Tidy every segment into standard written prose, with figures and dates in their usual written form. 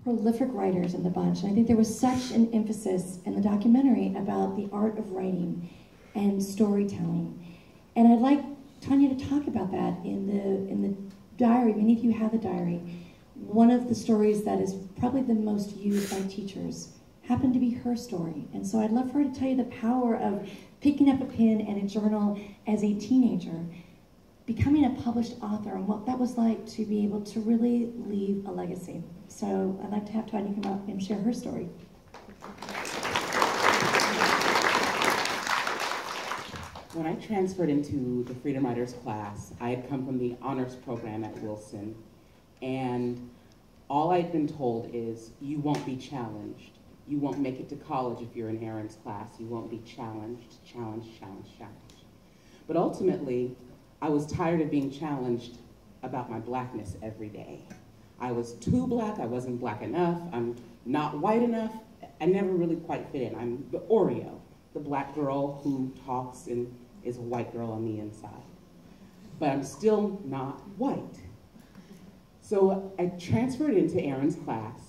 prolific writers in the bunch. And I think there was such an emphasis in the documentary about the art of writing and storytelling. And I'd like Tanya to talk about that in the diary. Many of you have the diary. One of the stories that is probably the most used by teachers happened to be her story. And so I'd love for her to tell you the power of picking up a pen and a journal as a teenager, becoming a published author, and what that was like to be able to really leave a legacy. So I'd like to have Tanya come up and share her story. When I transferred into the Freedom Writers class, I had come from the honors program at Wilson, and all I'd been told is, you won't be challenged. You won't make it to college if you're in Erin's class. You won't be challenged, challenged, challenged, challenged. But ultimately, I was tired of being challenged about my blackness every day. I was too black, I wasn't black enough, I'm not white enough, I never really quite fit in. I'm the Oreo, the black girl who talks and is a white girl on the inside. But I'm still not white. So I transferred into Erin's class,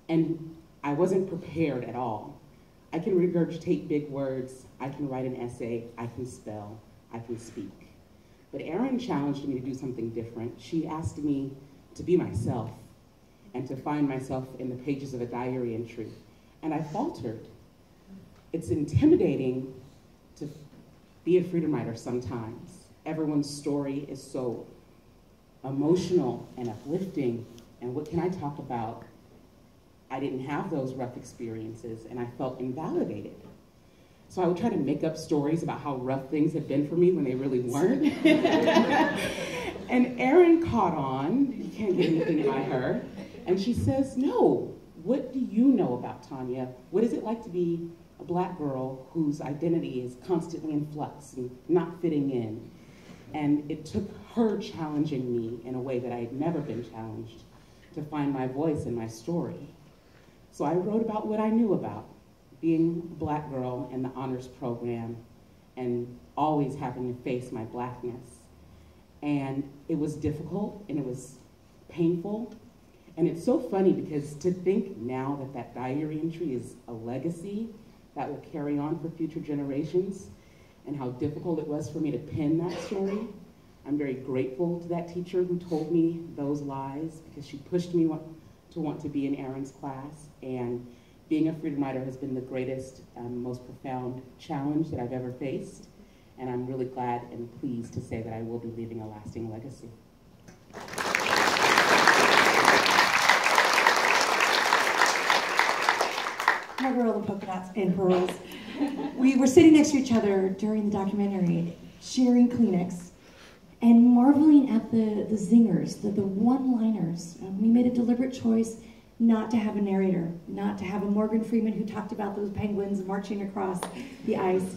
and I wasn't prepared at all. I can regurgitate big words, I can write an essay, I can spell, I can speak. But Erin challenged me to do something different. She asked me to be myself and to find myself in the pages of a diary entry. And I faltered. It's intimidating to be a freedom writer sometimes. Everyone's story is so emotional and uplifting, and what can I talk about? I didn't have those rough experiences, and I felt invalidated. So I would try to make up stories about how rough things had been for me when they really weren't. And Erin caught on, you can't get anything by her, and she says, no, what do you know about Tanya? What is it like to be a black girl whose identity is constantly in flux and not fitting in? And it took her challenging me in a way that I had never been challenged to find my voice and my story. So I wrote about what I knew about being a black girl in the honors program and always having to face my blackness. And it was difficult and it was painful. And it's so funny because to think now that that diary entry is a legacy that will carry on for future generations, and how difficult it was for me to pen that story. I'm very grateful to that teacher who told me those lies, because she pushed me to want to be in Erin's class. And being a freedom writer has been the greatest, most profound challenge that I've ever faced. And I'm really glad and pleased to say that I will be leaving a lasting legacy. My girl in polka dots and pearls. We were sitting next to each other during the documentary, sharing Kleenex, and marveling at the zingers, the one-liners. We made a deliberate choice not to have a narrator, not to have a Morgan Freeman who talked about those penguins marching across the ice,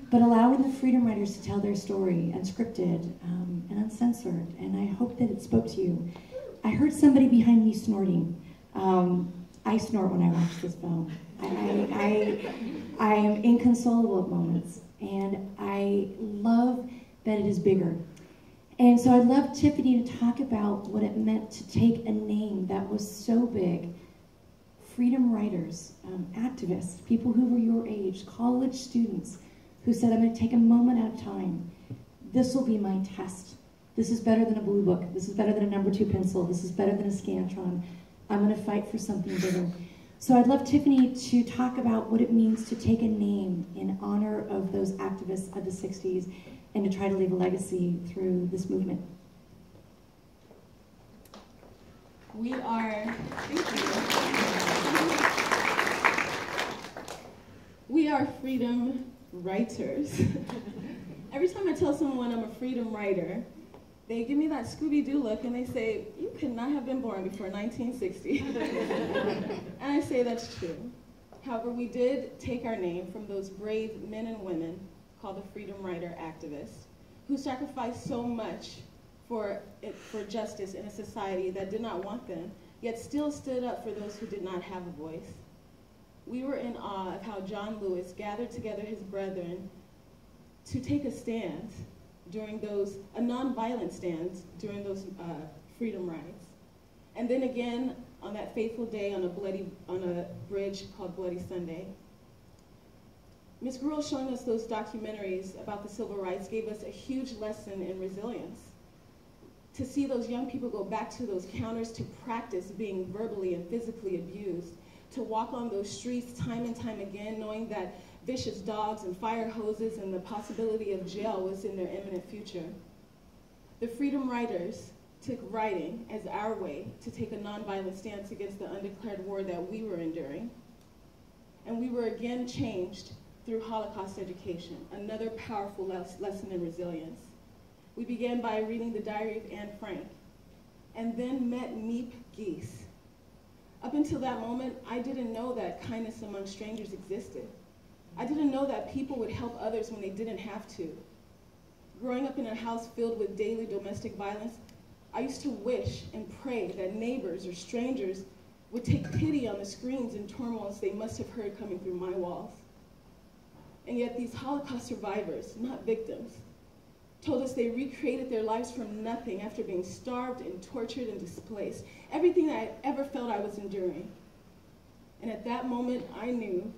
but allowing the freedom writers to tell their story, unscripted and uncensored. And I hope that it spoke to you. I heard somebody behind me snorting. I snort when I watch this film. I am inconsolable at moments, and I love that it is bigger. And so I'd love Tiffany to talk about what it meant to take a name that was so big. Freedom writers, activists, people who were your age, college students, who said, I'm going to take a moment at a time. This will be my test. This is better than a blue book. This is better than a number 2 pencil. This is better than a Scantron. I'm going to fight for something bigger. So I'd love Tiffany to talk about what it means to take a name in honor of those activists of the 60s and to try to leave a legacy through this movement. We are, thank you. We are freedom writers. Every time I tell someone I'm a freedom writer, they give me that Scooby-Doo look and they say, you could not have been born before 1960. And I say that's true. However, we did take our name from those brave men and women called the freedom writer activists who sacrificed so much for justice in a society that did not want them, yet still stood up for those who did not have a voice. We were in awe of how John Lewis gathered together his brethren to take a stand during those, a nonviolent stand during those freedom rides. And then again, on that fateful day on a bridge called Bloody Sunday. Ms. Gruel showing us those documentaries about the civil rights gave us a huge lesson in resilience. To see those young people go back to those counters to practice being verbally and physically abused, to walk on those streets time and time again, knowing that vicious dogs and fire hoses and the possibility of jail was in their imminent future. The Freedom Riders took writing as our way to take a nonviolent stance against the undeclared war that we were enduring. And we were again changed through Holocaust education, another powerful lesson in resilience. We began by reading the diary of Anne Frank, and then met Miep Gies. Up until that moment, I didn't know that kindness among strangers existed. I didn't know that people would help others when they didn't have to. Growing up in a house filled with daily domestic violence, I used to wish and pray that neighbors or strangers would take pity on the screams and turmoils they must have heard coming through my walls. And yet these Holocaust survivors, not victims, told us they recreated their lives from nothing after being starved and tortured and displaced. Everything that I ever felt I was enduring. And at that moment, I knew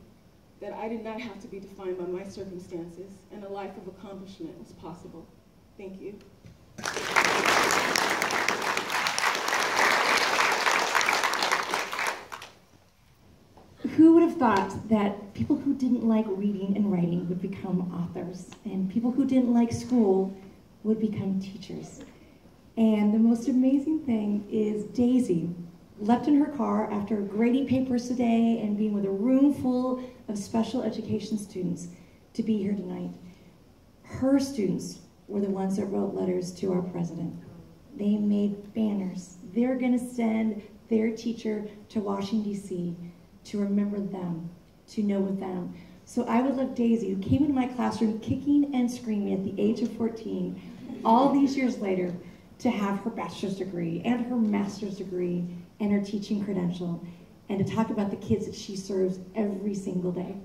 that I did not have to be defined by my circumstances, and a life of accomplishment was possible. Thank you. Who would have thought that people who didn't like reading and writing would become authors, and people who didn't like school would become teachers? And the most amazing thing is Daisy left in her car after grading papers today and being with a room full of special education students to be here tonight. Her students were the ones that wrote letters to our president. They made banners. They're gonna send their teacher to Washington, D.C. to remember them, to know them. So I would love Daisy, who came into my classroom kicking and screaming at the age of 14, all these years later, to have her bachelor's degree and her master's degree and her teaching credential, and to talk about the kids that she serves every single day.